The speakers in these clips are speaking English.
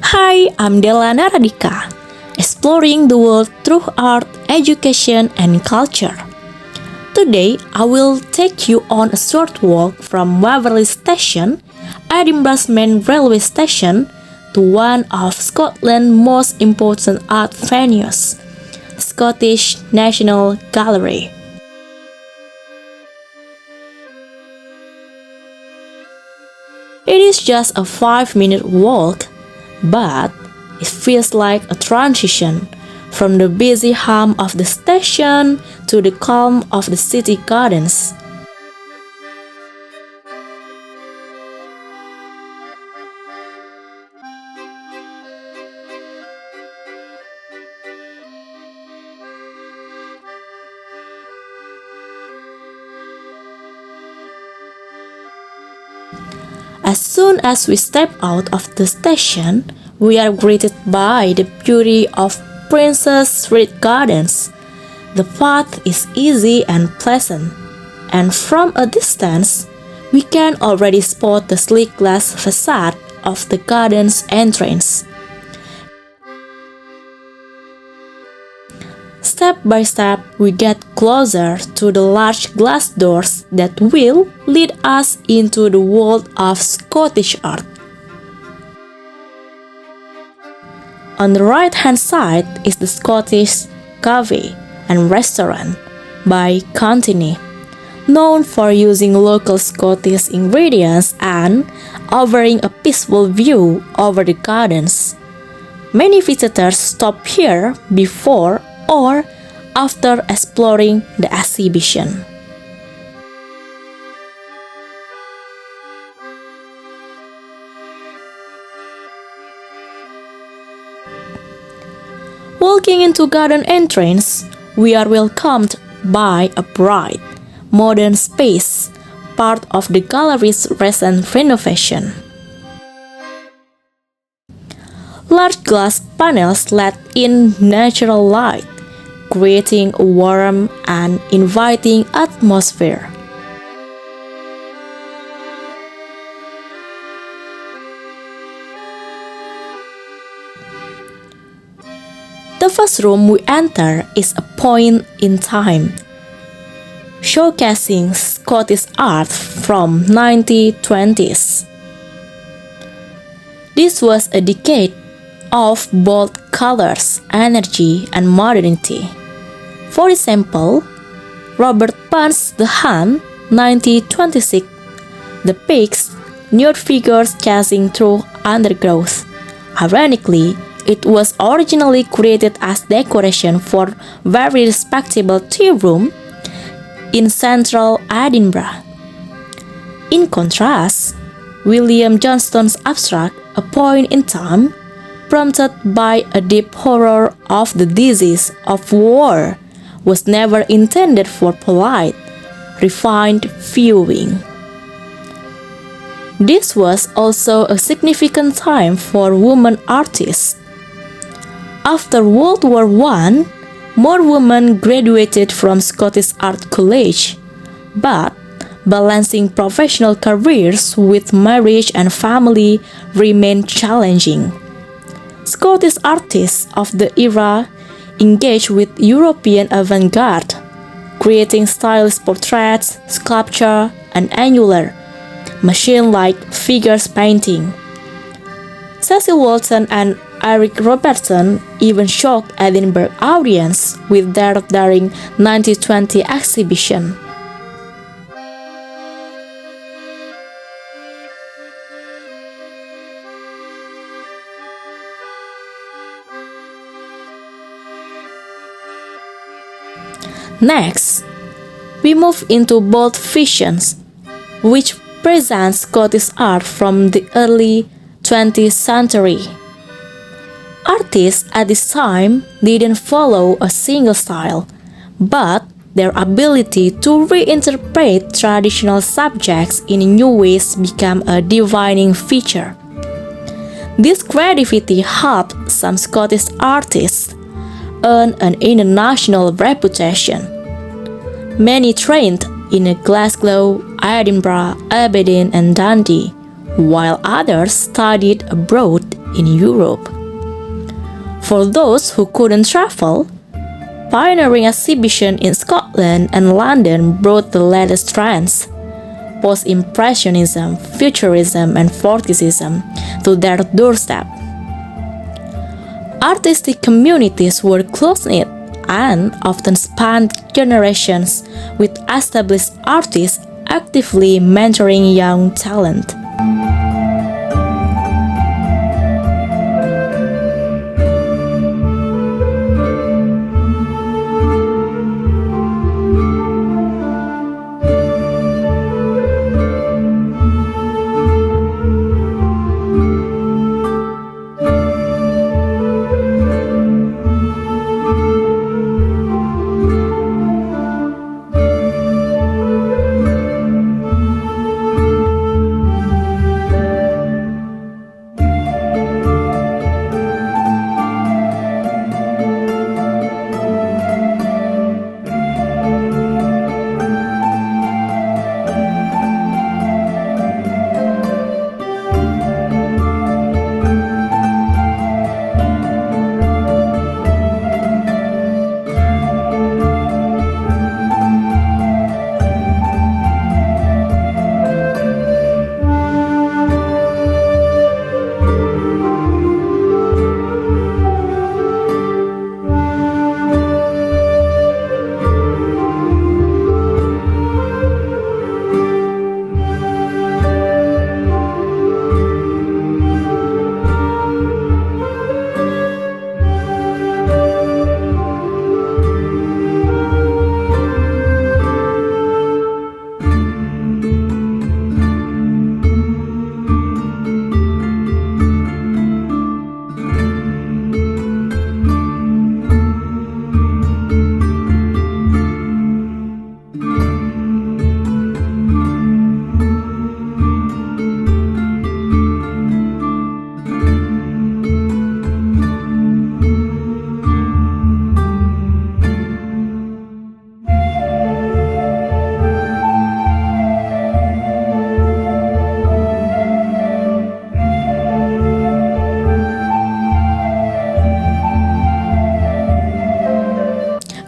Hi, I'm Delana Radika, exploring the world through art, education, and culture. Today, I will take you on a short walk from Waverley Station, Edinburgh's main railway station, to one of Scotland's most important art venues, Scottish National Gallery. It is just a 5-minute walk, but it feels like a transition from the busy hum of the station to the calm of the city gardens. As soon as we step out of the station, we are greeted by the beauty of Princess Street Gardens. The path is easy and pleasant, and from a distance, we can already spot the sleek glass facade of the garden's entrance. Step by step, we get closer to the large glass doors that will lead us into the world of Scottish art. On the right-hand side is the Scottish Cafe and Restaurant by Contini, known for using local Scottish ingredients and offering a peaceful view over the gardens. Many visitors stop here before or after exploring the exhibition. Walking into garden entrance, we are welcomed by a bright, modern space, part of the gallery's recent renovation. Large glass panels let in natural light, creating a warm and inviting atmosphere. The first room we enter is a point in time, showcasing Scottish art from 1920s. This was a decade of bold colors, energy, and modernity. For example, Robert Burns' The Hunt, 1926, depicts nude figures chasing through undergrowth. Ironically, it was originally created as decoration for very respectable tea room in central Edinburgh. In contrast, William Johnston's abstract, A Point in Time, prompted by a deep horror of the disease of war, was never intended for polite, refined viewing. This was also a significant time for women artists. After World War I, more women graduated from Scottish Art College, but balancing professional careers with marriage and family remained challenging. Scottish artists of the era engaged with European avant-garde, creating stylish portraits, sculpture, and angular, machine-like figures painting. Cecil Walton and Eric Robertson even shocked Edinburgh audience with their daring 1920 exhibition. Next, we move into Bold Visions, which presents Scottish art from the early 20th century. Artists at this time didn't follow a single style, but their ability to reinterpret traditional subjects in new ways became a defining feature. This creativity helped some Scottish artists earn an international reputation. Many trained in Glasgow, Edinburgh, Aberdeen, and Dundee, while others studied abroad in Europe. For those who couldn't travel, pioneering exhibition in Scotland and London brought the latest trends, post-impressionism, futurism, and vorticism, to their doorstep. Artistic communities were close-knit and often spanned generations, with established artists actively mentoring young talent.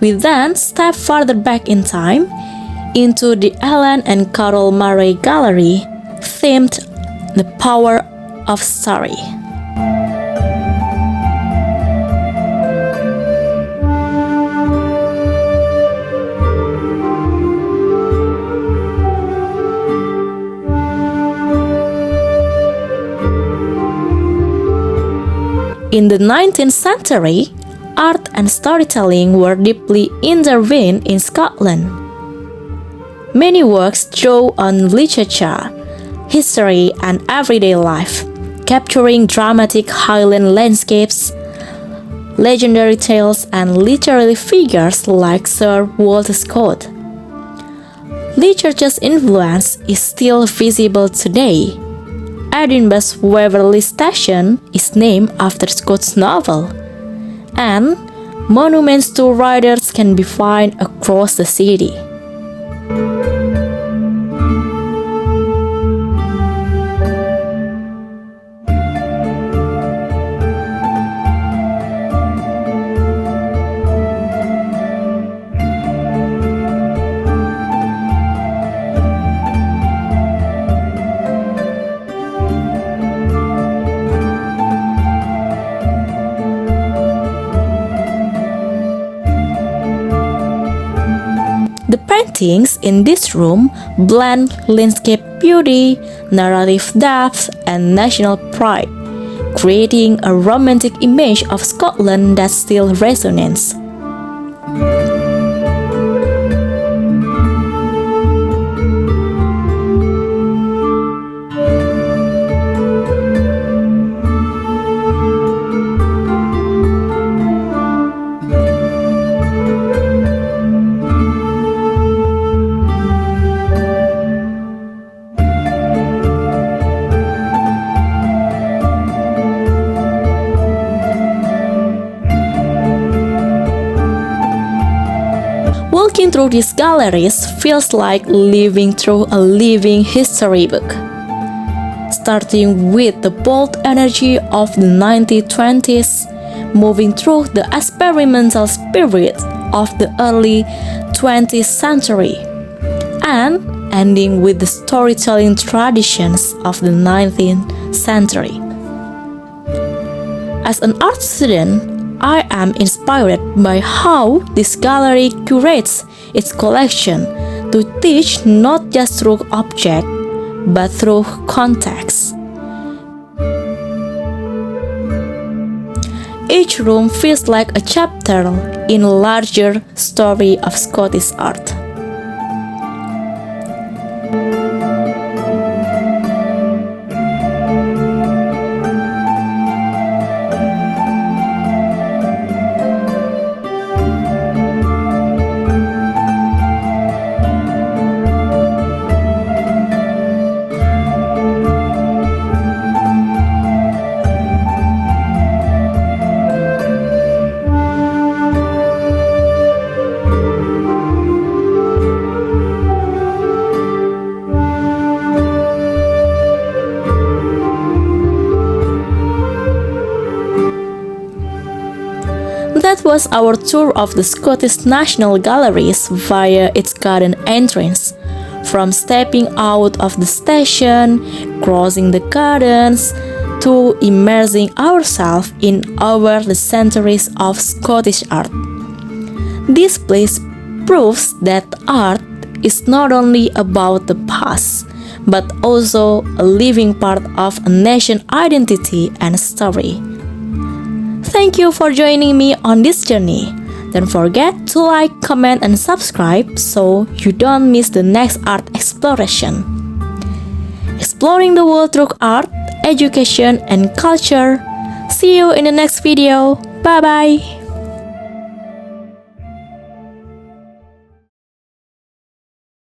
We then step further back in time into the Ellen and Carol Murray Gallery, themed The Power of Story. In the 19th century, art and storytelling were deeply intertwined in Scotland. Many works draw on literature, history, and everyday life, capturing dramatic Highland landscapes, legendary tales, and literary figures like Sir Walter Scott. Literature's influence is still visible today. Edinburgh's Waverley Station is named after Scott's novel, and monuments to writers can be found across the city. The paintings in this room blend landscape beauty, narrative depth, and national pride, creating a romantic image of Scotland that still resonates. Walking through these galleries feels like living through a living history book. starting with the bold energy of the 1920s, moving through the experimental spirit of the early 20th century, and ending with the storytelling traditions of the 19th century. As an art student, I am inspired by how this gallery curates its collection to teach not just through object, but through context. Each room feels like a chapter in a larger story of Scottish art. That was our tour of the Scottish National Galleries via its garden entrance. From stepping out of the station, crossing the gardens, to immersing ourselves in over the centuries of Scottish art. This place proves that art is not only about the past, but also a living part of a nation's identity and story. Thank you for joining me on this journey. Don't forget to like, comment, and subscribe so you don't miss the next art exploration. Exploring the world through art, education, and culture. See you in the next video. Bye bye.